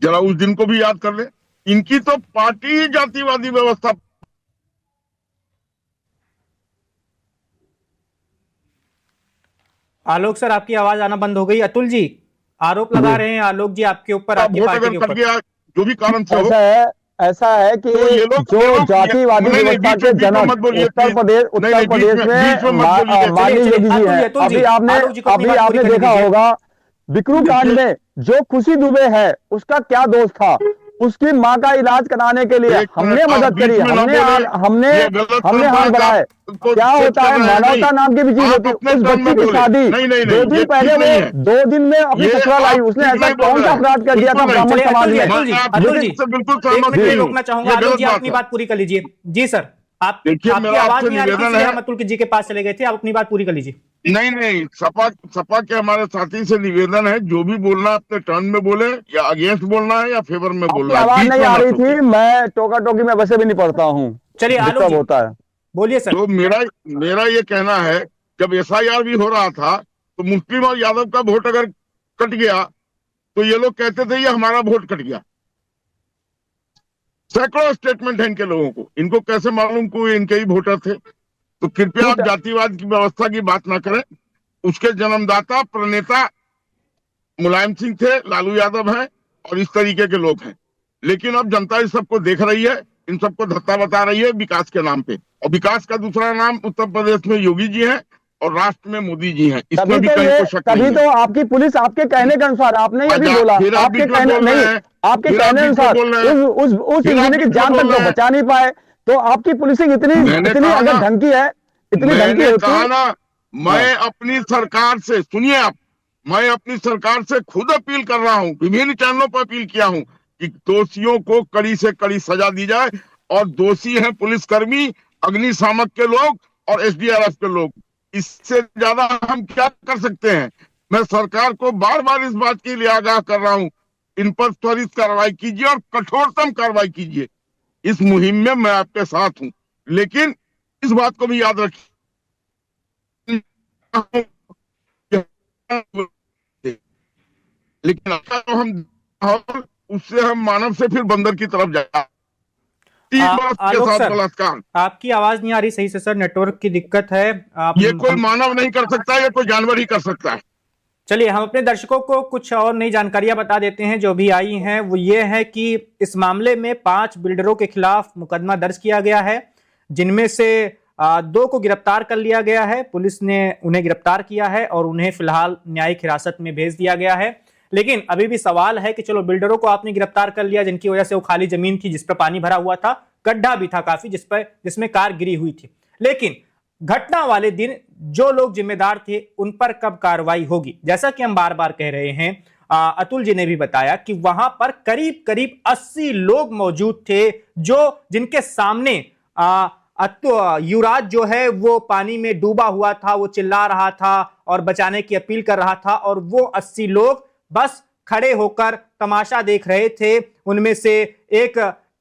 जरा उस दिन को भी याद कर ले। इनकी तो पार्टी ही जातिवादी व्यवस्था। आलोक सर, आपकी आवाज आना बंद हो गई। अतुल जी आरोप लगा रहे हैं आलोक जी आपके ऊपर, आपकी वोट पार्टी अगर के कट ऊपर। गया जो भी कारण से हो, ऐसा है कि तो ये लोग जो जातिवादी नहीं, व्यवस्था बीच के में जनक मत बोलिए, उत्तर नहीं, प्रदेश बीच में मत बोलिए। में माननीय चलिए, योगी जी हैं। अतुल जी, आलोक जी को अपनी अभी बात पूरी आपने करने देखा दीजिए। होगा बिकरू कांड में जो खुशी दुबे है उसका क्या दोष था? उसकी मां का इलाज कराने के लिए एक हमने मिनट, आप मदद करी, बीच में ना हमने बोले। हमने ये गलत हमने हाथ परंपरा बढ़ाए। को क्या सेट होता कर है, रहे हैं। मानवता नाम की भी चीज आप होती है। अपने उस टर्न बच्ची में की बोले। शादी नहीं, 2 दिन ये पहले ठीक नहीं है। वो 2 दिन में अपनी ये ससुराल आई। आप उसने ठीक ऐसा नहीं बोल कौन सा रहे हैं। अपराध कर दिया था बिल्कुल नहीं। ब्राह्मण चलिए, समाज अतुल जी, में? अतुल जी, आप अतुल जी, से बिल्कुल एक सहमत मिनट नहीं हूं। रोकना चाहूंगा। ये आलोक गलत जी, आप बात अपनी है। बात पूरी कर लीजिए। जी सर, देखिए, आपकी मेरा आवाज आपसे नहीं आ रही थी, निवेदन इसलिए है। हम अतुल जी के पास चले गए थे। आप अपनी बात पूरी कर लीजिए। नहीं, सपा के हमारे साथी से निवेदन है, जो भी बोलना है अपने टर्न में बोले, या अगेंस्ट बोलना है या फेवर में आपकी बोलना है। आवाज बीच नहीं में आ मत रही रोकिए। थी। मैं टोका टोकी में वैसे भी नहीं पढ़ता हूँ, चलिए आलोक डिस्टर्ब जी, होता है। बोलिए सर। तो मेरा ये कहना है, जब एसआईआर भी हो रहा था तो मुस्लिम और यादव का वोट अगर कट गया तो ये लोग कहते थे ये हमारा वोट कट गया। सैकड़ों स्टेटमेंट है इनके लोगों को, इनको कैसे मालूम कोई इनके ही वोटर थे? तो कृपया आप जातिवाद की व्यवस्था की बात ना करें। उसके जन्मदाता प्रणेता मुलायम सिंह थे, लालू यादव हैं और इस तरीके के लोग हैं। लेकिन अब जनता इस सबको देख रही है, इन सबको धत्ता बता रही है विकास के नाम पे। और विकास का दूसरा नाम उत्तर प्रदेश में योगी जी है और राष्ट्र में मोदी जी हैं। इसमें भी कहीं कोई शक नहीं तभी है। तो आपकी पुलिस आपके कहने के अनुसार, आपने ये भी अच्छा, बोला, फिर आप आपके बीच में कहने बोल रहे नहीं, हैं। आपके फिर आप कहने बीच में अनुसार बोल रहे हैं। उस फिर आप इंजीनियर की बीच में जान बोल तक रहे तो हैं। बचा नहीं पाए। तो आपकी पुलिसिंग इतनी मैंने इतनी कहा अगर ना, ढंग की है, इतनी ढंग की मैंने होती। कहा ना, मैं अपनी सरकार से, सुनिए आप, मैं अपनी सरकार से खुद अपील कर रहा हूं, विभिन्न चैनलों पर अपील किया हूं कि दोषियों को कड़ी से कड़ी सजा दी जाए। और दोषी हैं पुलिसकर्मी, अग्निशामक के लोग और एसडीआरएफ के लोग। इससे ज्यादा हम क्या कर सकते हैं? मैं सरकार को बार बार इस बात के लिए आगाह कर रहा हूं, इन पर त्वरित कार्रवाई कीजिए और कठोरतम कार्रवाई कीजिए। इस मुहिम में मैं आपके साथ हूं, लेकिन इस बात को भी याद रखिए, लेकिन अगर हम उससे हम मानव से फिर बंदर की तरफ जाए। 3 बरस के आलोक साथ सर, बलात्कार, आपकी आवाज नहीं आ रही सही से सर, नेटवर्क की दिक्कत है। ये कोई मानव नहीं कर सकता, ये कोई जानवर ही कर सकता है। चलिए हम अपने दर्शकों को कुछ और नई जानकारियां बता देते हैं जो भी आई हैं। वो ये है कि इस मामले में 5 बिल्डरों के खिलाफ मुकदमा दर्ज किया गया है, जिनमें से 2 को गिरफ्तार कर लिया गया है। पुलिस ने उन्हें गिरफ्तार किया है और उन्हें फिलहाल न्यायिक हिरासत में भेज दिया गया है। लेकिन अभी भी सवाल है कि चलो बिल्डरों को आपने गिरफ्तार कर लिया, जिनकी वजह से वो खाली जमीन थी जिस पर पानी भरा हुआ था, गड्ढा भी था काफी जिसमें कार गिरी हुई थी, लेकिन घटना वाले दिन जो लोग जिम्मेदार थे उन पर कब कार्रवाई होगी? जैसा कि हम बार बार कह रहे हैं, अतुल जी ने भी बताया कि वहां पर करीब करीब 80 लोग मौजूद थे जिनके सामने युवराज जो है वो पानी में डूबा हुआ था, वो चिल्ला रहा था और बचाने की अपील कर रहा था, और वो 80 लोग बस खड़े होकर तमाशा देख रहे थे। उनमें से एक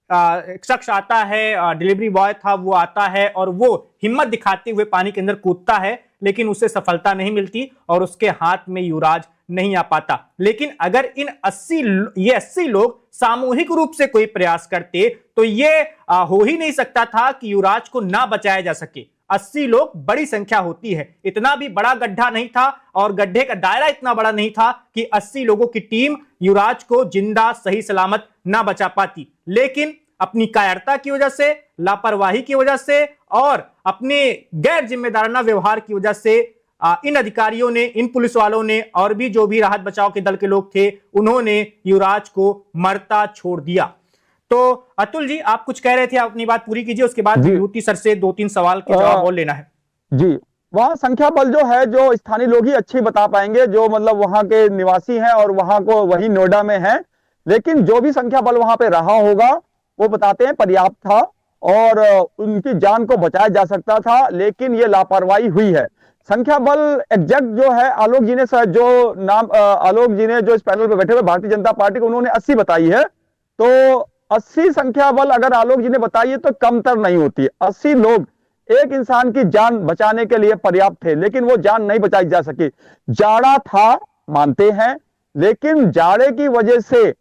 एक शख्स आता है, डिलीवरी बॉय था, वो आता है और वो हिम्मत दिखाते हुए पानी के अंदर कूदता है, लेकिन उसे सफलता नहीं मिलती और उसके हाथ में युवराज नहीं आ पाता। लेकिन अगर ये 80 लोग सामूहिक रूप से कोई प्रयास करते तो ये हो ही नहीं सकता था कि युवराज को ना बचाया जा सके। 80 लोग बड़ी संख्या होती है, इतना भी बड़ा गड्ढा नहीं था और गड्ढे का दायरा इतना बड़ा नहीं था कि 80 लोगों की टीम युवराज को जिंदा सही सलामत ना बचा पाती। लेकिन अपनी कायरता की वजह से, लापरवाही की वजह से और अपने गैर जिम्मेदाराना व्यवहार की वजह से इन अधिकारियों ने, इन पुलिस वालों ने और भी जो भी राहत बचाव के दल के लोग थे, उन्होंने युवराज को मरता छोड़ दिया। तो अतुल जी, आप कुछ कह रहे थे, आप अपनी बात पूरी कीजिए, उसके बाद विभूति सर से 2-3 सवाल के जवाब और लेना है। जी, वहाँ संख्या बल जो है, जो स्थानीय लोग ही अच्छी बता पाएंगे, जो मतलब वहाँ के निवासी हैं और वहाँ को वही नोएडा में है। लेकिन जो भी संख्या बल वहाँ पे रहा होगा वो बताते हैं पर्याप्त था और उनकी जान को बचाया जा सकता था, लेकिन ये लापरवाही हुई है। संख्या बल एग्जैक्ट जो है, आलोक जी ने आलोक जी ने जो इस पैनल पे बैठे हुए भारतीय जनता पार्टी को, उन्होंने 80 बताई है। तो 80 संख्या बल अगर आलोक जी ने बताई है तो कमतर नहीं होती। 80 लोग एक इंसान की जान बचाने के लिए पर्याप्त थे, लेकिन वो जान नहीं बचाई जा सकी। जाड़ा था मानते हैं, लेकिन जाड़े की वजह से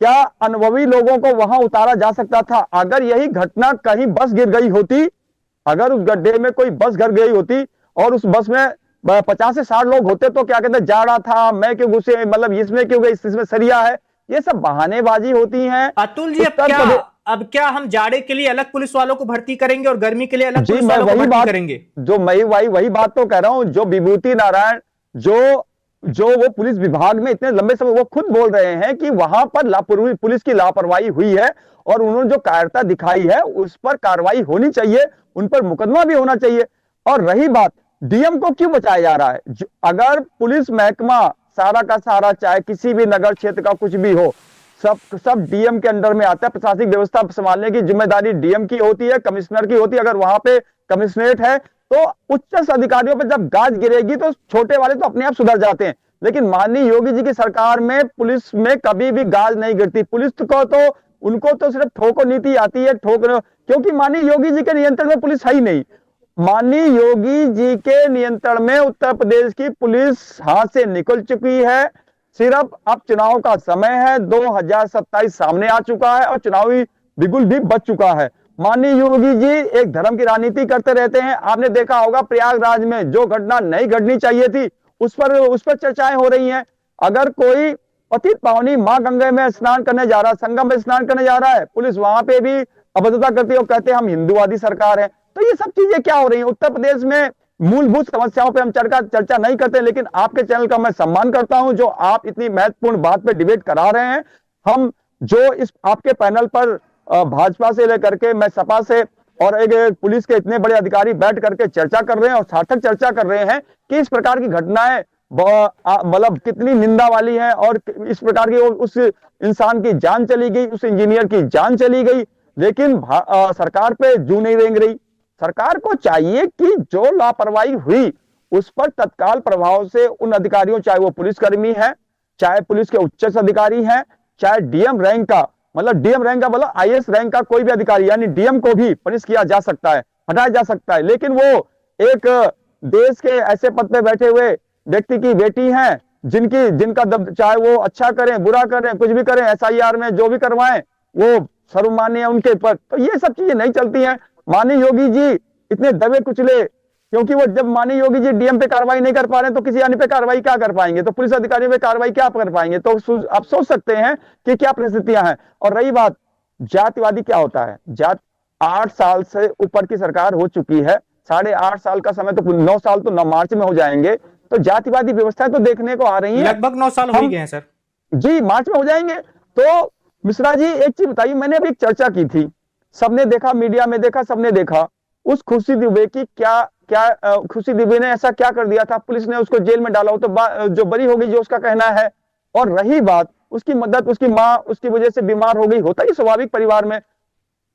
क्या अनुभवी लोगों को वहां उतारा जा सकता था? अगर यही घटना कहीं बस गिर गई होती, अगर उस गड्ढे में कोई बस गिर गई होती और उस बस में 50 से 60 लोग होते तो क्या कहते, जाड़ा था, मैं क्यों घुसे, मतलब इसमें क्यों गई, इसमें सरिया है, ये सब बहानेबाजी होती है। अतुल जी, अब क्या हम जाड़े के लिए अलग पुलिस वालों को भर्ती करेंगे और गर्मी के लिए अलग पुलिस वालों को भर्ती करेंगे? जो मैं वही बात तो कह रहा हूं, जो विभूति नारायण जो वो पुलिस विभाग में इतने लंबे समय, वो खुद बोल रहे हैं कि वहां पर पुलिस की लापरवाही हुई है और उन्होंने जो कायरता दिखाई है उस पर कार्रवाई होनी चाहिए, उन पर मुकदमा भी होना चाहिए। और रही बात डीएम को क्यों बचाया जा रहा है, अगर पुलिस महकमा सारा का सारा, चाहे किसी भी नगर क्षेत्र का कुछ भी हो, सब डीएम के अंडर में आता है। प्रशासनिक व्यवस्था संभालने की जिम्मेदारी डीएम की होती है, कमिश्नर की होती है। अगर वहां पे कमिश्नरेट है तो उच्च अधिकारियों पर जब गाज गिरेगी तो छोटे वाले तो अपने आप सुधर जाते हैं। लेकिन माननीय योगी जी की सरकार में पुलिस में कभी भी गाज नहीं गिरती। पुलिस को तो, उनको तो सिर्फ ठोको नीति आती है, क्योंकि माननीय योगी जी के नियंत्रण में पुलिस है ही नहीं। माननीय योगी जी के नियंत्रण में उत्तर प्रदेश की पुलिस हाथ से निकल चुकी है। सिर्फ अब चुनाव का समय है, 2027 सामने आ चुका है और चुनावी बिगुल भी बच चुका है। माननीय योगी जी एक धर्म की राजनीति करते रहते हैं। आपने देखा होगा प्रयागराज में जो घटना नहीं घटनी चाहिए थी उस पर चर्चाएं हो रही हैं। अगर कोई पतित पावनी मां गंगा में स्नान करने जा रहा है, संगम में स्नान करने जा रहा है, पुलिस वहां पे भी अभद्रता करती है और कहते हैं हम हिंदूवादी सरकार है। तो ये सब चीजें क्या हो रही है? उत्तर प्रदेश में मूलभूत समस्याओं पे हम चर्चा नहीं करते, लेकिन आपके चैनल का मैं सम्मान करता हूं जो आप इतनी महत्वपूर्ण बात पे डिबेट करा रहे हैं। हम जो इस आपके पैनल पर भाजपा से लेकर के, मैं सपा से और एक पुलिस के इतने बड़े अधिकारी बैठ करके चर्चा कर रहे हैं और सार्थक चर्चा कर रहे हैं कि इस प्रकार की घटनाएं मतलब कितनी निंदा वाली है और इस प्रकार की उस इंसान की जान चली गई, उस इंजीनियर की जान चली गई, लेकिन सरकार पे जू नहीं रेंग रही। सरकार को चाहिए कि जो लापरवाही हुई उस पर तत्काल प्रभाव से उन अधिकारियों, चाहे वो पुलिसकर्मी है, चाहे पुलिस के उच्च अधिकारी हैं, चाहे डीएम रैंक का, मतलब डीएम रैंक का मतलब आईएएस रैंक का कोई भी अधिकारी, यानी डीएम को भी पनिश किया जा सकता है, हटाया जा सकता है। लेकिन वो एक देश के ऐसे पद पे बैठे हुए व्यक्ति की बेटी हैं जिनका चाहे वो अच्छा करें, बुरा करें, कुछ भी करें, एसआईआर में जो भी करवाएं वो सर्वमान्य है उनके पर। तो ये सब चीजें नहीं चलती हैं। माननीय योगी जी इतने दबे कुचले, क्योंकि वो जब माननीय योगी जी डीएम पे कार्रवाई नहीं कर पा रहे तो किसी अन्य पे कार्रवाई क्या कर पाएंगे? तो पुलिस अधिकारियों पे कार्रवाई क्या कर पाएंगे? तो आप सोच सकते हैं कि क्या परिस्थितियां हैं। और रही बात जातिवादी, क्या होता है? 8 साल से ऊपर की सरकार हो चुकी है, 8.5 साल का समय, तो 9 साल तो 9 मार्च में हो जाएंगे, तो जातिवादी व्यवस्थाएं तो देखने को आ रही है। लगभग 9 साल हो गए हैं सर जी, मार्च में हो जाएंगे। तो मिश्रा जी एक चीज बताइए, मैंने अभी एक चर्चा की थी, सबने देखा, मीडिया में देखा, सबने देखा, उस खुशी दुबे की क्या खुशी दुबे ने ऐसा क्या कर दिया था? पुलिस ने उसको जेल में डाला हो तो जो बरी हो गई, जो उसका कहना है। और रही बात उसकी मदद, उसकी माँ उसकी वजह से बीमार हो गई, होता ही स्वाभाविक परिवार में।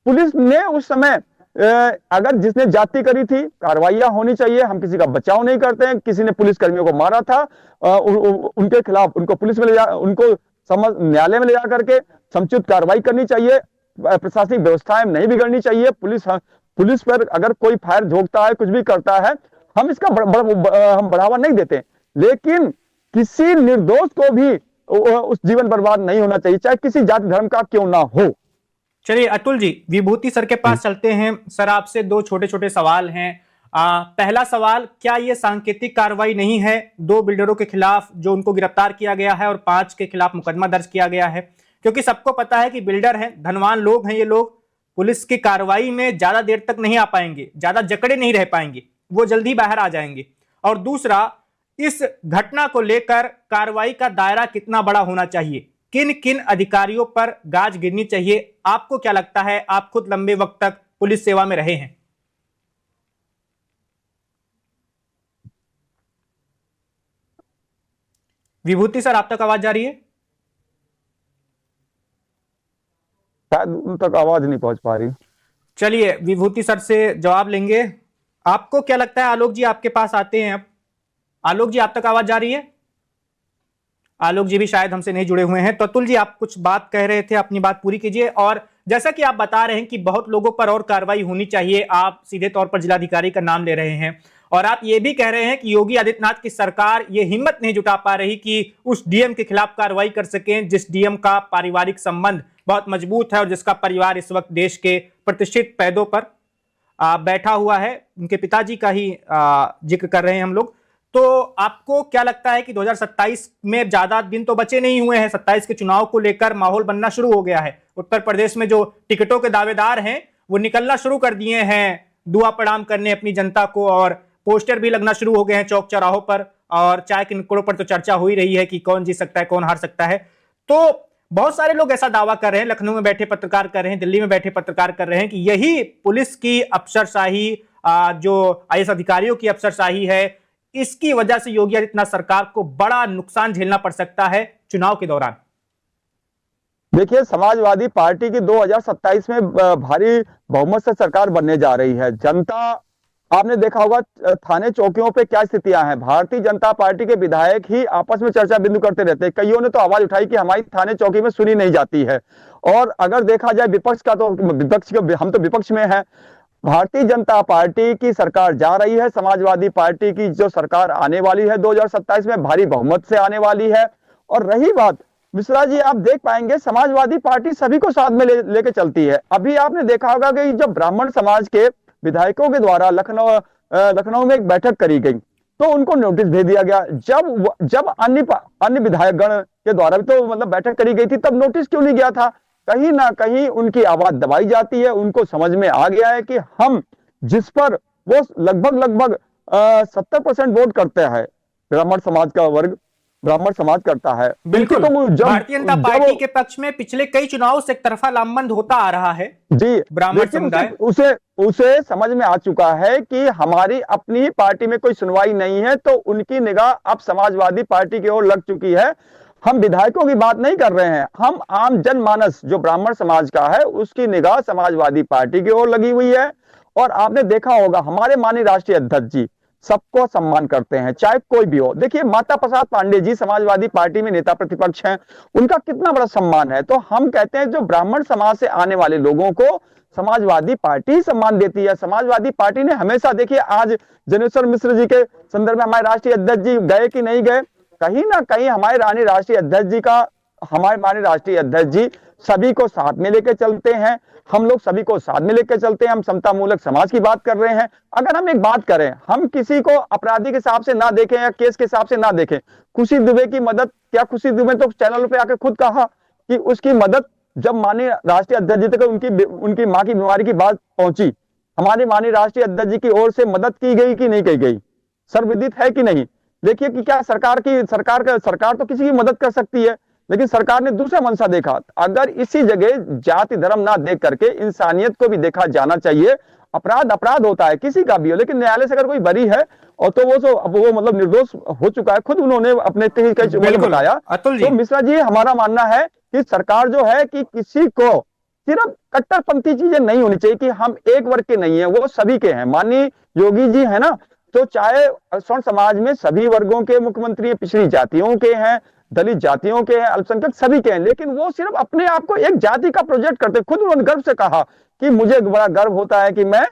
पुलिस ने उस समय अगर जिसने जाति करी थी, कार्रवाइयां होनी चाहिए। हम किसी का बचाव नहीं करते हैं। किसी ने पुलिस कर्मियों को मारा था, उनके खिलाफ उनको पुलिस में उनको न्यायालय में ले जा करके समुचित कार्रवाई करनी चाहिए। प्रशासनिक व्यवस्थाएं नहीं बिगड़नी चाहिए। पुलिस पर अगर कोई फायर झोंकता है, कुछ भी करता है, हम इसका हम बढ़ावा नहीं देते, लेकिन किसी निर्दोष को भी उस जीवन बर्बाद नहीं होना चाहिए, चाहे किसी जाति धर्म का क्यों ना हो। चलिए अतुल जी, विभूति सर के पास चलते हैं। सर, आपसे दो छोटे छोटे सवाल हैं। पहला सवाल, क्या ये सांकेतिक कार्रवाई नहीं है 2 बिल्डरों के खिलाफ जो उनको गिरफ्तार किया गया है और 5 के खिलाफ मुकदमा दर्ज किया गया है? क्योंकि सबको पता है कि बिल्डर हैं, धनवान लोग हैं ये लोग, पुलिस की कार्रवाई में ज्यादा देर तक नहीं आ पाएंगे, ज्यादा जकड़े नहीं रह पाएंगे, वो जल्दी बाहर आ जाएंगे। और दूसरा, इस घटना को लेकर कार्रवाई का दायरा कितना बड़ा होना चाहिए, किन किन अधिकारियों पर गाज गिरनी चाहिए? आपको क्या लगता है? आप खुद लंबे वक्त तक पुलिस सेवा में रहे हैं। विभूति सर, आप तक आवाज जा रही है? शायद उन तक आवाज नहीं पहुंच पा रही। चलिए विभूति सर से जवाब लेंगे। आपको क्या लगता है? आलोक जी आपके पास आते हैं अब। आलोक जी, आप तक आवाज जा रही है? आलोक जी भी शायद हमसे नहीं जुड़े हुए हैं। तो अतुल जी, आप कुछ बात कह रहे थे, अपनी बात पूरी कीजिए। और जैसा कि आप बता रहे हैं कि बहुत लोगों पर और कार्रवाई होनी चाहिए, आप सीधे तौर पर जिलाधिकारी का नाम ले रहे हैं, और आप ये भी कह रहे हैं कि योगी आदित्यनाथ की सरकार ये हिम्मत नहीं जुटा पा रही कि उस डीएम के खिलाफ कार्रवाई कर सकें जिस डीएम का पारिवारिक संबंध बहुत मजबूत है और जिसका परिवार इस वक्त देश के प्रतिष्ठित पदों पर बैठा हुआ है। उनके पिताजी का ही जिक्र कर रहे हैं हम लोग। तो आपको क्या लगता है कि 2027 में ज्यादा दिन तो बचे नहीं हुए हैं, 27 के चुनाव को लेकर माहौल बनना शुरू हो गया है। उत्तर प्रदेश में जो टिकटों के दावेदार हैं वो निकलना शुरू कर दिए हैं दुआ प्रणाम करने अपनी जनता को, और पोस्टर भी लगना शुरू हो गए हैं चौक चौराहों पर, और चाय के नुक्कड़ों पर तो चर्चा हो ही रही है कि कौन जीत सकता है, कौन हार सकता है। तो बहुत सारे लोग ऐसा दावा कर रहे हैं, लखनऊ में बैठे पत्रकार कर रहे हैं, दिल्ली में बैठे पत्रकार कर रहे हैं कि यही पुलिस की अफसरशाही, जो आईएएस अधिकारियों की अफसरशाही है, इसकी वजह से योगी आदित्यनाथ सरकार को बड़ा नुकसान झेलना पड़ सकता है चुनाव के दौरान। देखिए, समाजवादी पार्टी की 2027 में भारी बहुमत से सरकार बनने जा रही है। जनता, आपने देखा होगा थाने चौकियों पे क्या स्थितियां हैं। भारतीय जनता पार्टी के विधायक ही आपस में चर्चा बिंदु करते रहते हैं। कईयों ने तो आवाज उठाई कि हमारी थाने चौकी में सुनी नहीं जाती है। और अगर देखा जाए विपक्ष का, तो हम तो विपक्ष में हैं। भारतीय जनता पार्टी की सरकार जा रही है, समाजवादी पार्टी की जो सरकार आने वाली है 2027 में भारी बहुमत से आने वाली है। और रही बात मिश्रा जी, आप देख पाएंगे समाजवादी पार्टी सभी को साथ में लेके चलती है। अभी आपने देखा होगा कि जब ब्राह्मण समाज के विधायकों के द्वारा लखनऊ में एक बैठक करी गई तो उनको नोटिस भेज दिया गया। जब अन्य विधायक गण के द्वारा भी तो मतलब बैठक करी गई थी, तब नोटिस क्यों नहीं गया था? कहीं ना कहीं उनकी आवाज दबाई जाती है। उनको समझ में आ गया है कि हम जिस पर वो लगभग 70% वोट करते हैं, ब्राह्मण समाज का वर्ग, ब्राह्मण समाज करता है। बिल्कुल, तो भारतीय जनता पार्टी के पक्ष में पिछले कई चुनावों से एक तरफा लामबंद होता आ रहा है जी ब्राह्मण समुदाय। उसे समझ में आ चुका है कि हमारी अपनी पार्टी में कोई सुनवाई नहीं है, तो उनकी निगाह अब समाजवादी पार्टी की ओर लग चुकी है। हम विधायकों की बात नहीं कर रहे हैं, हम आम जनमानस जो ब्राह्मण समाज का है उसकी निगाह समाजवादी पार्टी की ओर लगी हुई है। और आपने देखा होगा हमारे माननीय राष्ट्रीय अध्यक्ष जी सबको सम्मान करते हैं, चाहे कोई भी हो। देखिए, माता प्रसाद पांडे जी समाजवादी पार्टी में नेता प्रतिपक्ष हैं, उनका कितना बड़ा सम्मान है। तो हम कहते हैं जो ब्राह्मण समाज से आने वाले लोगों को समाजवादी पार्टी सम्मान देती है। समाजवादी पार्टी ने हमेशा, देखिए आज जनेश्वर मिश्र जी के संदर्भ में हमारे राष्ट्रीय अध्यक्ष जी गए कि नहीं गए, कहीं ना कहीं हमारे माननीय राष्ट्रीय अध्यक्ष जी सभी को साथ में लेकर चलते हैं। हम लोग सभी को साथ में लेकर चलते हैं। हम समता मूलक समाज की बात कर रहे हैं। अगर हम एक बात करें, हम किसी को अपराधी के हिसाब से ना देखें या केस के हिसाब से ना देखें। खुशी दुबे की मदद, क्या खुशी दुबे तो चैनल पे आकर खुद कहा कि उसकी मदद जब माननीय राष्ट्रीय अध्यक्ष जी तक उनकी मां की बीमारी की बात पहुंची, हमारे माननीय राष्ट्रीय अध्यक्ष जी की ओर से मदद की गई कि नहीं की गई, सर्वविदित है कि नहीं। देखिए कि क्या सरकार तो किसी की मदद कर सकती है, लेकिन सरकार ने दूसरा मंशा देखा। अगर इसी जगह जाति धर्म ना देख करके इंसानियत को भी देखा जाना चाहिए। अपराध होता है किसी का भी हो, लेकिन न्यायालय से अगर कोई बरी है और तो वो मतलब निर्दोष हो चुका है, खुद उन्होंने अपने बताया। तो मिश्रा जी, हमारा मानना है कि सरकार जो है कि किसी को सिर्फ कट्टरपंथी चीजें नहीं होनी चाहिए कि हम एक वर्ग के नहीं है, वो सभी के हैं। माननीय योगी जी है ना, तो चाहे स्वर्ण समाज में सभी वर्गों के मुख्यमंत्री, पिछड़ी जातियों के हैं, दलित जातियों के हैं, अल्पसंख्यक सभी के हैं, लेकिन वो सिर्फ अपने आप को एक जाति का प्रोजेक्ट करते। खुद उन्होंने गर्व से कहा कि मुझे बड़ा गर्व होता है कि मैं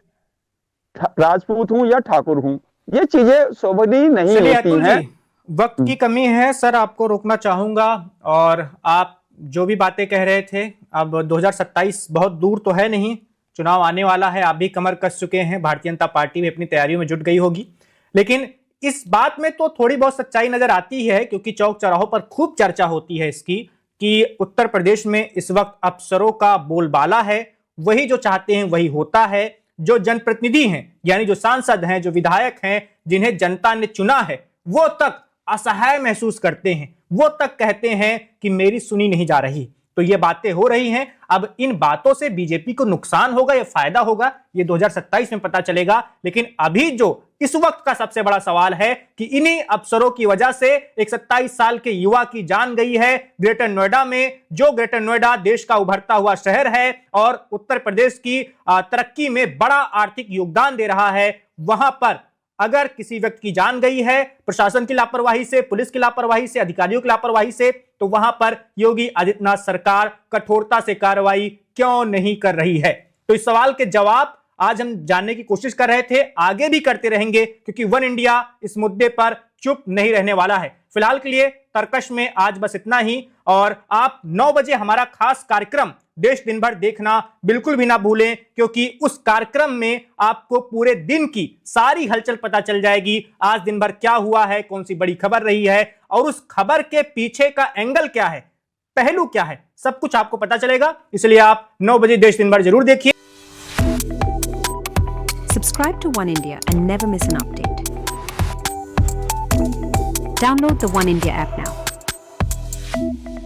राजपूत हूं या ठाकुर हूं। ये चीजें शोभनीय नहीं चलिए होती अतुल हैं। जी, वक्त की कमी है सर, आपको रोकना चाहूंगा। और आप जो भी बातें कह रहे थे, अब 2027 बहुत दूर तो है नहीं, चुनाव आने वाला है, आप भी कमर कस चुके हैं, भारतीय जनता पार्टी भी अपनी तैयारियों में जुट गई होगी, लेकिन इस बात में तो थोड़ी बहुत सच्चाई नजर आती है, क्योंकि चौक चौराहों पर खूब चर्चा होती है इसकी कि उत्तर प्रदेश में इस वक्त अफसरों का बोलबाला है, वही जो चाहते हैं वही होता है। जो जनप्रतिनिधि हैं, यानी जो सांसद हैं, जो विधायक हैं, जिन्हें जनता ने चुना है, वो तक असहाय महसूस करते हैं, वो तक कहते हैं कि मेरी सुनी नहीं जा रही। तो ये बातें हो रही हैं। अब इन बातों से बीजेपी को नुकसान होगा या फायदा होगा, ये 2027 में पता चलेगा। लेकिन अभी जो इस वक्त का सबसे बड़ा सवाल है कि इन्हीं अफसरों की वजह से एक 27 साल के युवा की जान गई है ग्रेटर नोएडा में। जो ग्रेटर नोएडा देश का उभरता हुआ शहर है और उत्तर प्रदेश की तरक्की में बड़ा आर्थिक योगदान दे रहा है, वहां पर अगर किसी व्यक्ति की जान गई है प्रशासन की लापरवाही से, पुलिस की लापरवाही से, अधिकारियों की लापरवाही से, तो वहां पर योगी आदित्यनाथ सरकार कठोरता से कार्रवाई क्यों नहीं कर रही है? तो इस सवाल के जवाब आज हम जानने की कोशिश कर रहे थे, आगे भी करते रहेंगे, क्योंकि वन इंडिया इस मुद्दे पर चुप नहीं रहने वाला है। फिलहाल के लिए तर्कश में आज बस इतना ही, और आप 9 बजे हमारा खास कार्यक्रम देश दिन भर देखना बिल्कुल भी ना भूलें, क्योंकि उस कार्यक्रम में आपको पूरे दिन की सारी हलचल पता चल जाएगी। आज दिन भर क्या हुआ है, कौन सी बड़ी खबर रही है, और उस खबर के पीछे का एंगल क्या है, पहलू क्या है, सब कुछ आपको पता चलेगा। इसलिए आप 9 बजे देश दिन भर जरूर देखिए। Subscribe to One India and never miss an update. Download the One India app now.